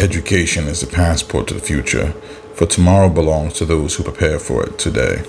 Education is the passport to the future, for tomorrow belongs to those who prepare for it today.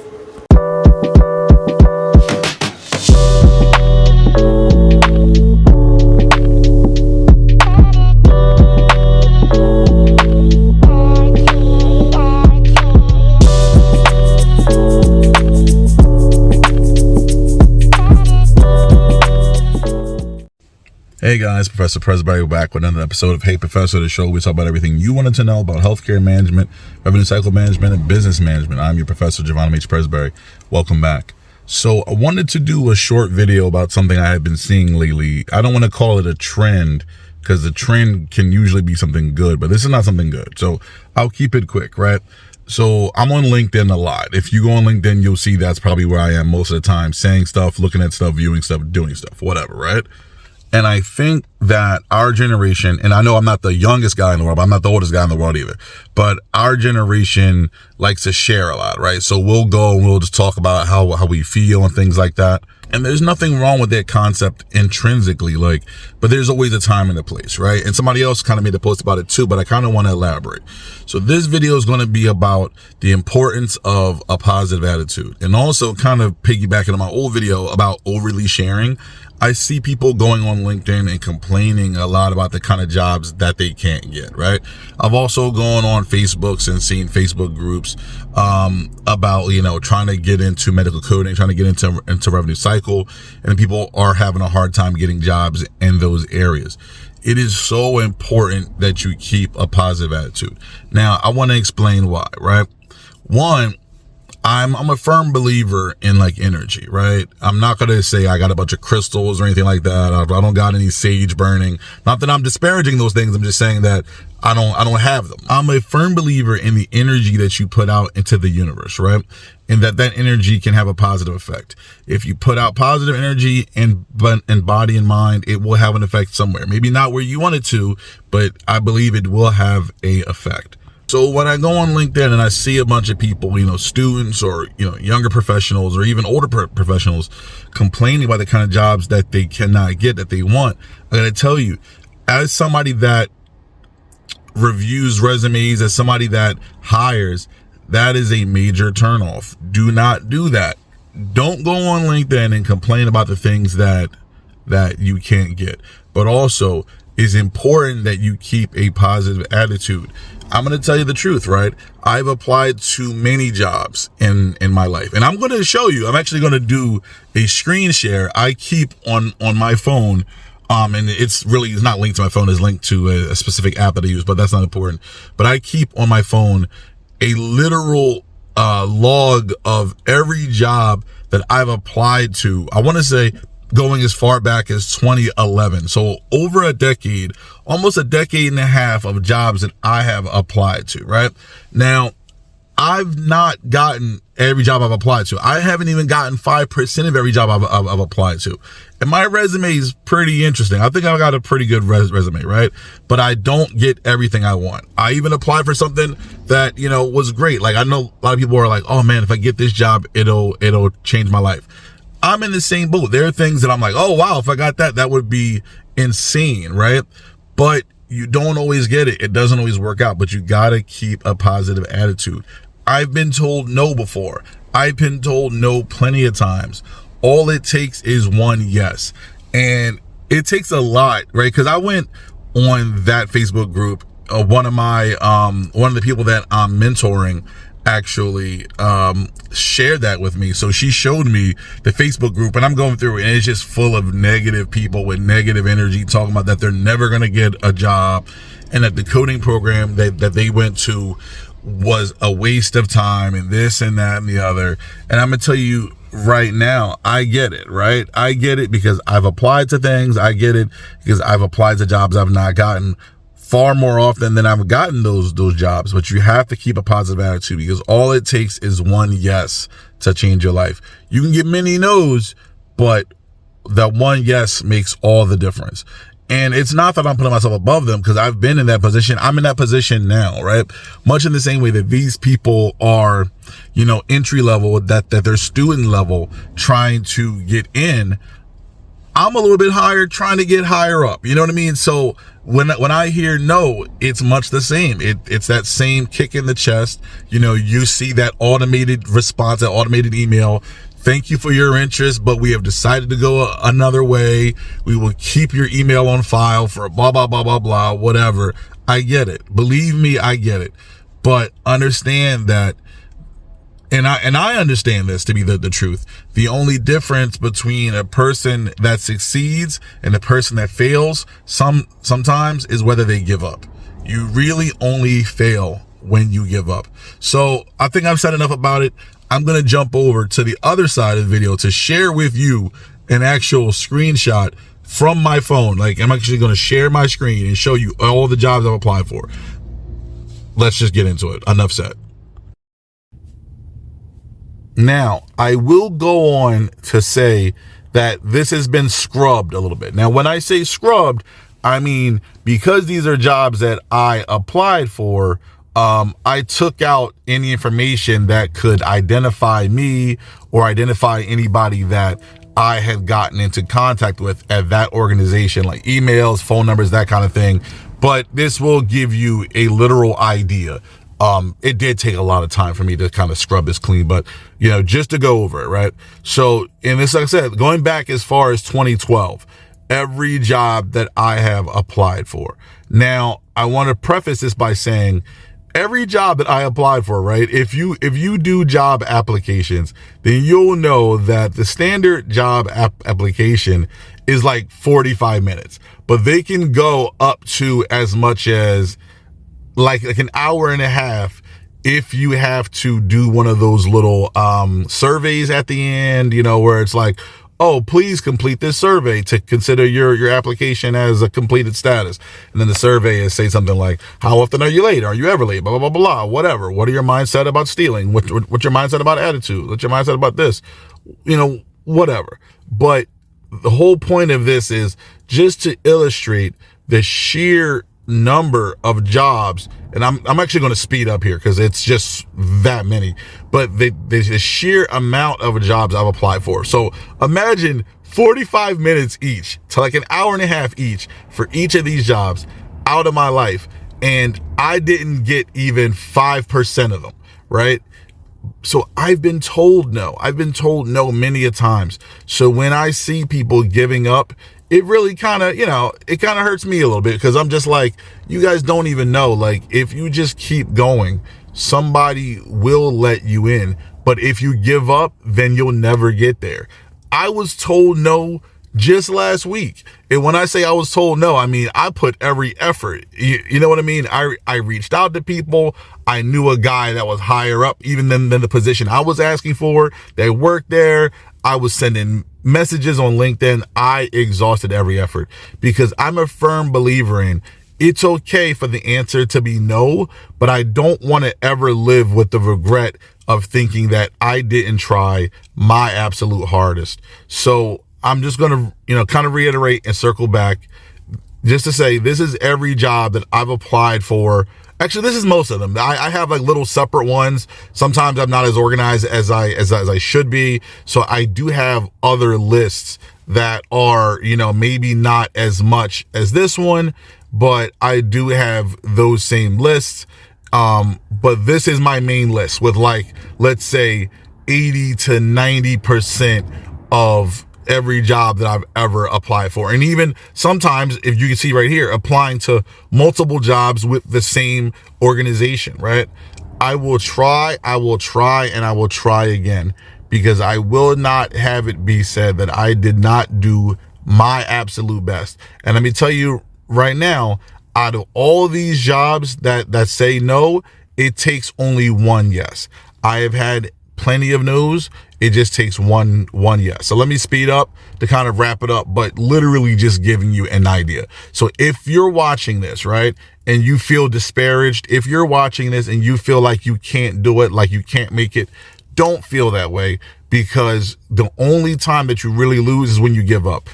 Hey guys, Professor Presbury back with another episode of Hey Professor, the show where we talk about everything you wanted to know about healthcare management, revenue cycle management, and business management. I'm your Professor Giovanni H. Presbury. Welcome back. So I wanted to do a short video about something I have been seeing lately. I don't want to call it a trend because the trend can usually be something good, but this is not something good. So I'll keep it quick, right? So I'm on LinkedIn a lot. If you go on LinkedIn, you'll see that's probably where I am most of the time, saying stuff, looking at stuff, viewing stuff, doing stuff, whatever, right? And I think that our generation, and I know I'm not the youngest guy in the world, but I'm not the oldest guy in the world either, but our generation likes to share a lot, right? So we'll go and we'll just talk about how we feel and things like that. And there's nothing wrong with that concept intrinsically, but there's always a time and a place, right? And somebody else kind of made a post about it too, but I kind of want to elaborate. So this video is going to be about the importance of a positive attitude, and also kind of piggybacking on my old video about overly sharing. I see people going on LinkedIn and complaining a lot about the kind of jobs that they can't get, right? I've also gone on Facebooks and seen Facebook groups about, trying to get into medical coding, trying to get into revenue cycle, and people are having a hard time getting jobs in those areas. It is so important that you keep a positive attitude. Now, I want to explain why, right? One, I'm a firm believer in energy, right? I'm not going to say I got a bunch of crystals or anything like that. I don't got any sage burning. Not that I'm disparaging those things. I'm just saying that I don't have them. I'm a firm believer in the energy that you put out into the universe, right? And that energy can have a positive effect. If you put out positive energy in body and mind, it will have an effect somewhere. Maybe not where you want it to, but I believe it will have a effect. So when I go on LinkedIn and I see a bunch of people, students or, younger professionals or even older professionals complaining about the kind of jobs that they cannot get, that they want, I gotta tell you, as somebody that reviews resumes, as somebody that hires, that is a major turnoff. Do not do that. Don't go on LinkedIn and complain about the things that you can't get. But also, it's important that you keep a positive attitude. I'm going to tell you the truth, right? I've applied to many jobs in my life, and I'm going to show you. I'm actually going to do a screen share I keep on my phone. And it's not linked to my phone. It's linked to a specific app that I use, but that's not important. But I keep on my phone a literal log of every job that I've applied to. I want to say going as far back as 2011. So over a decade, almost a decade and a half of jobs that I have applied to, right? Now, I've not gotten every job I've applied to. I haven't even gotten 5% of every job I've applied to. And my resume is pretty interesting. I think I've got a pretty good resume, right? But I don't get everything I want. I even applied for something that, was great. I know a lot of people are like, oh man, if I get this job, it'll change my life. I'm in the same boat. There are things that I'm like, oh wow, if I got that would be insane, right? But you don't always get it. It doesn't always work out, but you gotta keep a positive attitude. I've been told no before. I've been told no plenty of times. All it takes is one yes. And it takes a lot, right? Because I went on that Facebook group. One of the people that I'm mentoring actually shared that with me. So she showed me the Facebook group, and I'm going through it, and it's just full of negative people with negative energy talking about that they're never going to get a job, and that the coding program that they went to was a waste of time, and this and that and the other. And I'm gonna tell you right now, I get it, right? I get it because I've applied to things. I get it because I've applied to jobs I've not gotten far more often than I've gotten those jobs. But you have to keep a positive attitude, because all it takes is one yes to change your life. You can get many no's, but that one yes makes all the difference. And it's not that I'm putting myself above them, because I've been in that position. I'm in that position now, right? Much in the same way that these people are, entry level, that they're student level trying to get in. I'm a little bit higher, trying to get higher up. You know what I mean? So when I hear no, it's much the same. It's that same kick in the chest. You see that automated response, that automated email. Thank you for your interest, but we have decided to go another way. We will keep your email on file for blah, blah, blah, blah, blah, whatever. I get it. Believe me, I get it. But understand that, and I understand this to be the truth. The only difference between a person that succeeds and a person that fails sometimes is whether they give up. You really only fail when you give up. So I think I've said enough about it. I'm going to jump over to the other side of the video to share with you an actual screenshot from my phone. Like, I'm actually going to share my screen and show you all the jobs I've applied for. Let's just get into it. Enough said. Now, I will go on to say that this has been scrubbed a little bit. Now, when I say scrubbed, I mean, because these are jobs that I applied for, I took out any information that could identify me or identify anybody that I had gotten into contact with at that organization, like emails, phone numbers, that kind of thing. But this will give you a literal idea. It did take a lot of time for me to kind of scrub this clean, but just to go over it, right? So, and this, like I said, going back as far as 2012, every job that I have applied for. Now, I want to preface this by saying every job that I applied for, right? If you do job applications, then you'll know that the standard job application is like 45 minutes, but they can go up to as much as like an hour and a half if you have to do one of those little surveys at the end, where it's like, oh, please complete this survey to consider your application as a completed status. And then the survey is say something like, how often are you late? Are you ever late? Blah, blah, blah, blah, whatever. What are your mindset about stealing? What's your mindset about attitude? What's your mindset about this? Whatever. But the whole point of this is just to illustrate the sheer number of jobs, and I'm actually going to speed up here because it's just that many, but the sheer amount of jobs I've applied for. So imagine 45 minutes each to like an hour and a half each for each of these jobs out of my life, and I didn't get even 5% of them, right? So I've been told no. I've been told no many a times. So when I see people giving up, it really kind of, it kind of hurts me a little bit, because I'm just like, you guys don't even know. Like, if you just keep going, somebody will let you in. But if you give up, then you'll never get there. I was told no just last week. And when I say I was told no, I mean, I put every effort. You know what I mean? I reached out to people. I knew a guy that was higher up even than the position I was asking for. They worked there. I was sending messages on LinkedIn. I exhausted every effort, because I'm a firm believer in it's okay for the answer to be no, but I don't want to ever live with the regret of thinking that I didn't try my absolute hardest. So I'm just going to, kind of reiterate and circle back just to say this is every job that I've applied for. Actually, this is most of them. I have like little separate ones. Sometimes I'm not as organized as I should be. So I do have other lists that are, maybe not as much as this one, but I do have those same lists. But this is my main list with, like, let's say 80 to 90% of every job that I've ever applied for. And even sometimes, if you can see right here, applying to multiple jobs with the same organization, right? I will try, and I will try again, because I will not have it be said that I did not do my absolute best. And let me tell you right now, out of all these jobs that say no, it takes only one yes. I have had plenty of no's. It just takes one yes. So let me speed up to kind of wrap it up, but literally just giving you an idea. So if you're watching this, right, and you feel disparaged, if you're watching this and you feel like you can't do it, like you can't make it, don't feel that way, because the only time that you really lose is when you give up.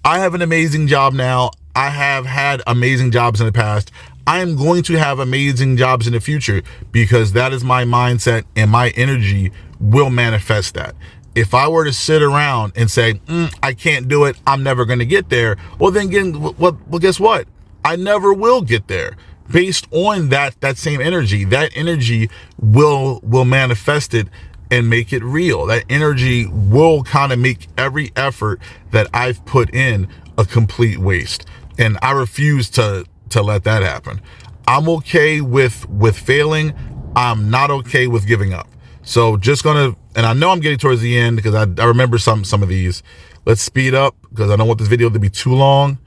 I have an amazing job now. I have had amazing jobs in the past. I am going to have amazing jobs in the future, because that is my mindset, and my energy will manifest that. If I were to sit around and say, I can't do it, I'm never going to get there, well, then guess what? I never will get there. Based on that same energy, that energy will manifest it and make it real. That energy will kind of make every effort that I've put in a complete waste. And I refuse to let that happen. I'm okay with failing. I'm not okay with giving up. So just gonna, and I know I'm getting towards the end because I remember some of these. Let's speed up because I don't want this video to be too long.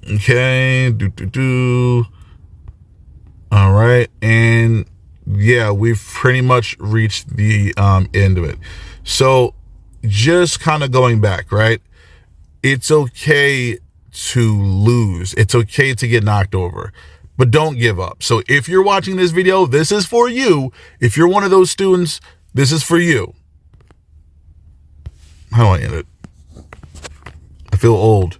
Okay, all right, and yeah, we've pretty much reached the end of it. So just kind of going back, right? It's okay to lose. It's okay to get knocked over, but don't give up. So if you're watching this video, this is for you. If you're one of those students, this is for you. How do I end it? I feel old.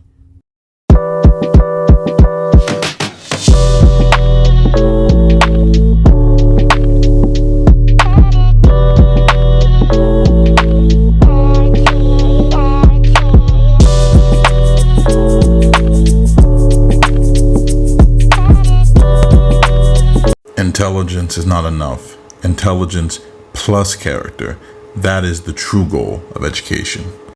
Intelligence is not enough. Intelligence plus character. That is the true goal of education.